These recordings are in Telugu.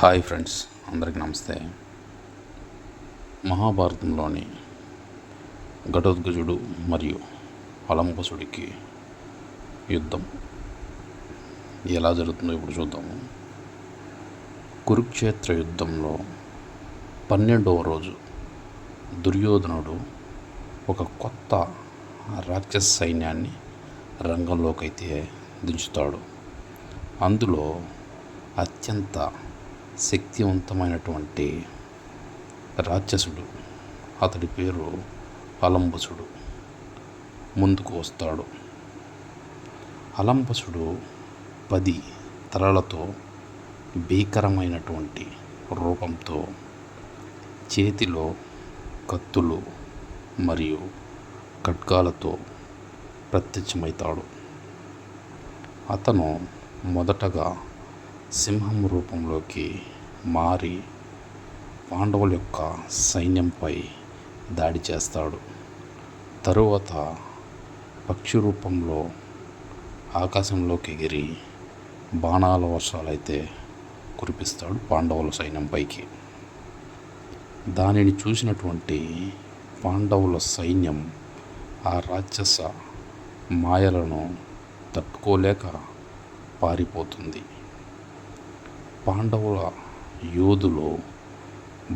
హాయ్ ఫ్రెండ్స్, అందరికీ నమస్తే. మహాభారతంలోని ఘటోత్కచుడు మరియు అలంబసుడికి యుద్ధం ఎలా జరుగుతుందో ఇప్పుడు చూద్దాము. కురుక్షేత్ర యుద్ధంలో 12వ రోజు దుర్యోధనుడు ఒక కొత్త రాక్షస సైన్యాన్ని రంగంలోకి అయితే దించుతాడు. అందులో అత్యంత శక్తివంతమైనటువంటి రాక్షసుడు, అతడి పేరు అలంబసుడు, ముందుకు వస్తాడు. అలంబసుడు 10 తలలతో భీకరమైనటువంటి రూపంతో చేతిలో కత్తులు మరియు ఖడ్గాలతో ప్రత్యక్షమవుతాడు. అతను మొదటగా సింహం రూపంలోకి మారి పాండవుల యొక్క సైన్యంపై దాడి చేస్తాడు. తరువాత పక్షి రూపంలో ఆకాశంలోకి ఎగిరి బాణాల వర్షాలైతే కురిపిస్తాడు పాండవుల సైన్యంపైకి. దానిని చూసినటువంటి పాండవుల సైన్యం ఆ రాక్షస మాయలను తట్టుకోలేక పారిపోతుంది. పాండవుల యోధులు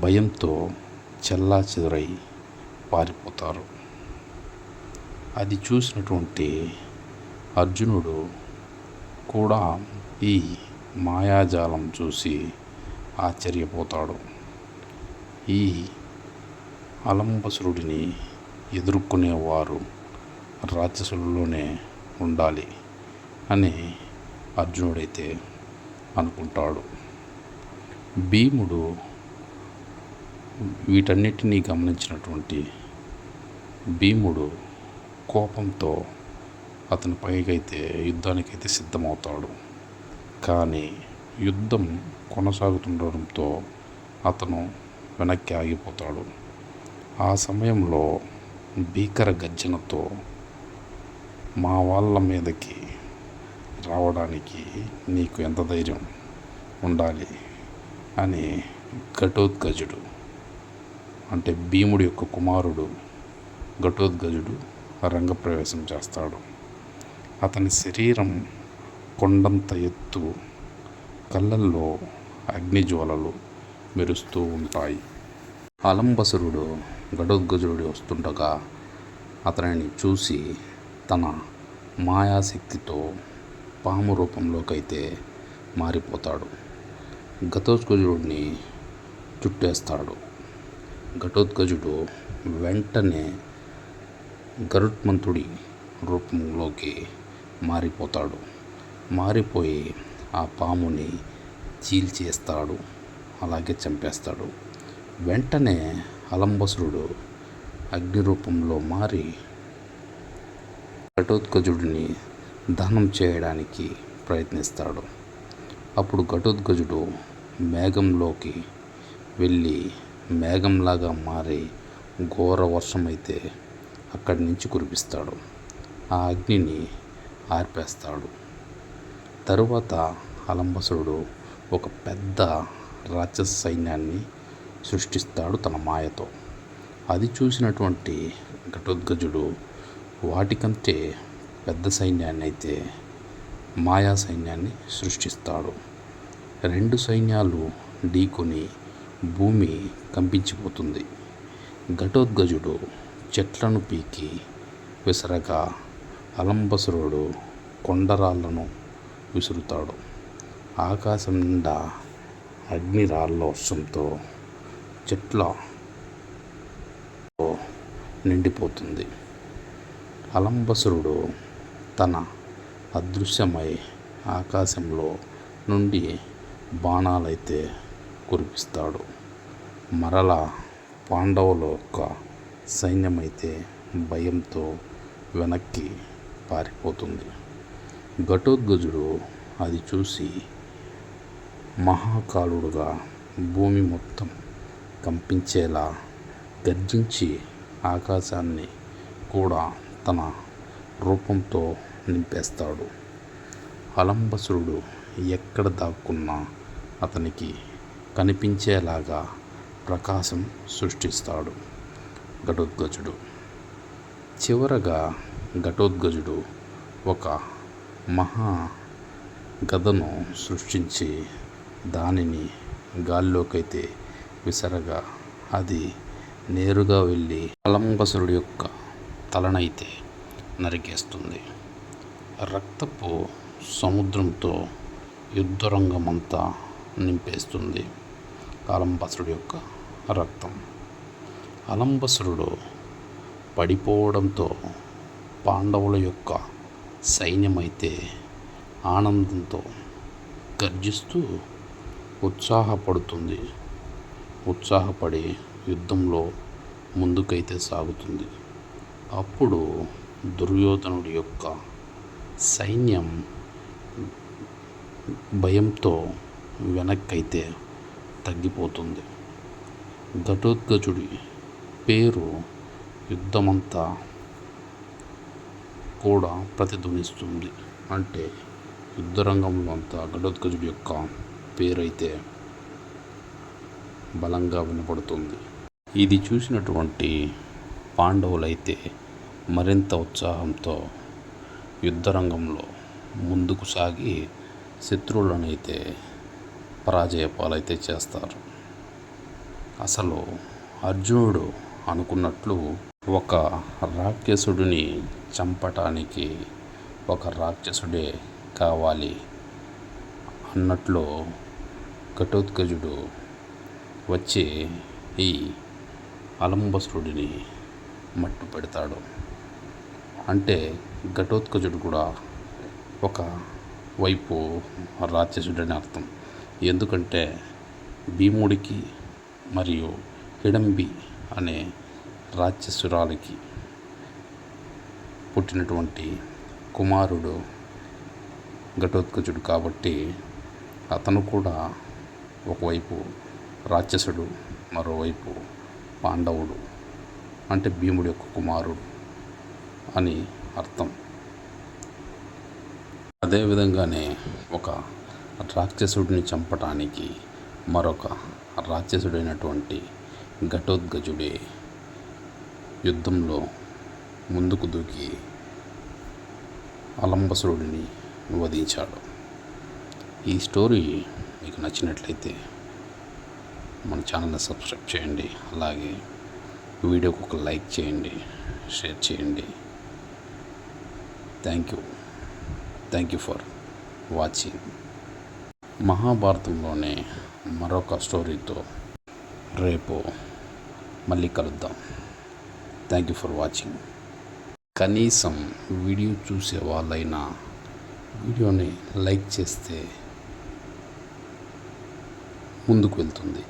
భయంతో చెల్లాచెదురై పారిపోతారు. అది చూసినటువంటి అర్జునుడు కూడా ఈ మాయాజాలం చూసి ఆశ్చర్యపోతాడు. ఈ అలంబసురుడిని ఎదుర్కొనేవారు రాక్షసుల్లోనే ఉండాలి అని అర్జునుడైతే అనుకుంటాడు. భీముడు వీటన్నిటినీ గమనించినటువంటి భీముడు కోపంతో అతని పైకైతే యుద్ధానికైతే సిద్ధమవుతాడు. కానీ యుద్ధం కొనసాగుతుండడంతో అతను వెనక్కి ఆగిపోతాడు. ఆ సమయంలో భీకర గర్జనతో మా వాళ్ళ మీదకి రావడానికి నీకు ఎంత ధైర్యం ఉండాలి అని ఘటోత్కచుడు, అంటే భీముడి యొక్క కుమారుడు ఘటోత్కచుడు రంగప్రవేశం చేస్తాడు. అతని శరీరం కొండంత ఎత్తు, కళ్ళల్లో అగ్నిజ్వాలలు మెరుస్తూ ఉంటాయి. అలంబసురుడు ఘటోత్కచుడు వస్తుండగా అతనిని చూసి తన మాయాశక్తితో పాము రూపంలోకైతే మారిపోతాడు. ఘటోత్కచుడిని చుట్టేస్తాడు. ఘటోత్కచుడు వెంటనే గరుత్మంతుడి రూపంలోకి మారిపోతాడు. మారిపోయి ఆ పాముని చీల్చేస్తాడు, అలాగే చంపేస్తాడు. వెంటనే అలంబసురుడు అగ్ని రూపంలో మారి ఘటోత్కచుడిని దహనం చేయడానికి ప్రయత్నిస్తాడు. అప్పుడు ఘటోత్కచుడు మేఘంలోకి వెళ్ళి మేఘంలాగా మారి ఘోర వర్షం అయితే అక్కడి నుంచి కురిపిస్తాడు. ఆ అగ్నిని ఆర్పేస్తాడు. తరువాత అలంబసురుడు ఒక పెద్ద రాక్షస సైన్యాన్ని సృష్టిస్తాడు తన మాయతో. అది చూసినటువంటి ఘటోత్కచుడు వాటికంటే పెద్ద సైన్యాన్ని అయితే మాయా సైన్యాన్ని సృష్టిస్తాడు. 2 సైన్యాలు ఢీకొని భూమి కంపించిపోతుంది. ఘటోత్కచుడు చెట్లను పీకి విసరగా అలంబసురుడు కొండరాళ్లను విసురుతాడు. ఆకాశం నిండా అగ్నిరాళ్ళ వర్షంతో చెట్ల నిండిపోతుంది. అలంబసురుడు తన అదృశ్యమై ఆకాశంలో నుండి బాణాలైతే కురిపిస్తాడు. మరలా పాండవుల యొక్క సైన్యమైతే భయంతో వెనక్కి పారిపోతుంది. ఘటోత్కచుడు అది చూసి మహాకాలుడుగా భూమి మొత్తం కంపించేలా గర్జించి ఆకాశాన్ని కూడా తన రూపంతో నింపేస్తాడు. అలంబసురుడు ఎక్కడ దాక్కున్నా అతనికి కనిపించేలాగా ప్రకాశం సృష్టిస్తాడు ఘటోత్కచుడు. చివరగా ఘటోత్కచుడు ఒక మహా గదను సృష్టించి దానిని గాల్లోకైతే విసరగా అది నేరుగా వెళ్ళి అలంబసురుడి యొక్క తలనైతే నరికేస్తుంది. రక్తపు సముద్రంతో యుద్ధరంగమంతా నింపేస్తుంది అలంబసురుడి యొక్క రక్తం. అలంబసురుడు పడిపోవడంతో పాండవుల యొక్క సైన్యమైతే ఆనందంతో గర్జిస్తూ ఉత్సాహపడి యుద్ధంలో ముందుకైతే సాగుతుంది. అప్పుడు దుర్యోధనుడి యొక్క సైన్యం భయంతో వెనక్కైతే తగ్గిపోతుంది. ఘటోత్కచుడి పేరు యుద్ధమంతా కూడా ప్రతిధ్వనిస్తుంది. అంటే యుద్ధరంగంలో అంతా ఘటోత్కచుడి యొక్క పేరైతే బలంగా వినపడుతుంది. ఇది చూసినటువంటి పాండవులైతే మరింత ఉత్సాహంతో యుద్ధరంగంలో ముందుకు సాగి శత్రువులనైతే పరాజయ పాలైతే చేస్తారు. అసలు అర్జునుడు అనుకున్నట్లు ఒక రాక్షసుడిని చంపటానికి ఒక రాక్షసుడే కావాలి అన్నట్లు ఘటోత్కచుడు వచ్చి ఈ అలంబసురుడిని మట్టు పెడతాడు. అంటే ఘటోత్కచుడు కూడా ఒక వైపు రాక్షసుడని అర్థం. ఎందుకంటే భీముడికి మరియు హిడంబి అనే రాక్షసురాలికి పుట్టినటువంటి కుమారుడు ఘటోత్కచుడు కాబట్టి అతను కూడా ఒకవైపు రాక్షసుడు, మరోవైపు పాండవుడు, అంటే భీముడి యొక్క కుమారుడు అని అర్థం. అదేవిధంగానే ఒక రాక్షసుడిని చంపటానికి మరొక రాక్షసుడైనటువంటి ఘటోత్కచుడే యుద్ధంలో ముందుకు దూకి అలంబసురుడిని వధించాడు. ఈ స్టోరీ మీకు నచ్చినట్లయితే మన ఛానల్ని సబ్స్క్రైబ్ చేయండి. అలాగే వీడియోకి ఒక లైక్ చేయండి, షేర్ చేయండి. Thank you for watching. మహాభారతంలోనే మరొక స్టోరీతో రేపు మళ్ళీ కలుద్దాం. Thank you for watching. కనీసం వీడియో చూసే వాళ్ళైనా వీడియోని లైక్ చేస్తే ముందుకు వెళ్తుంది.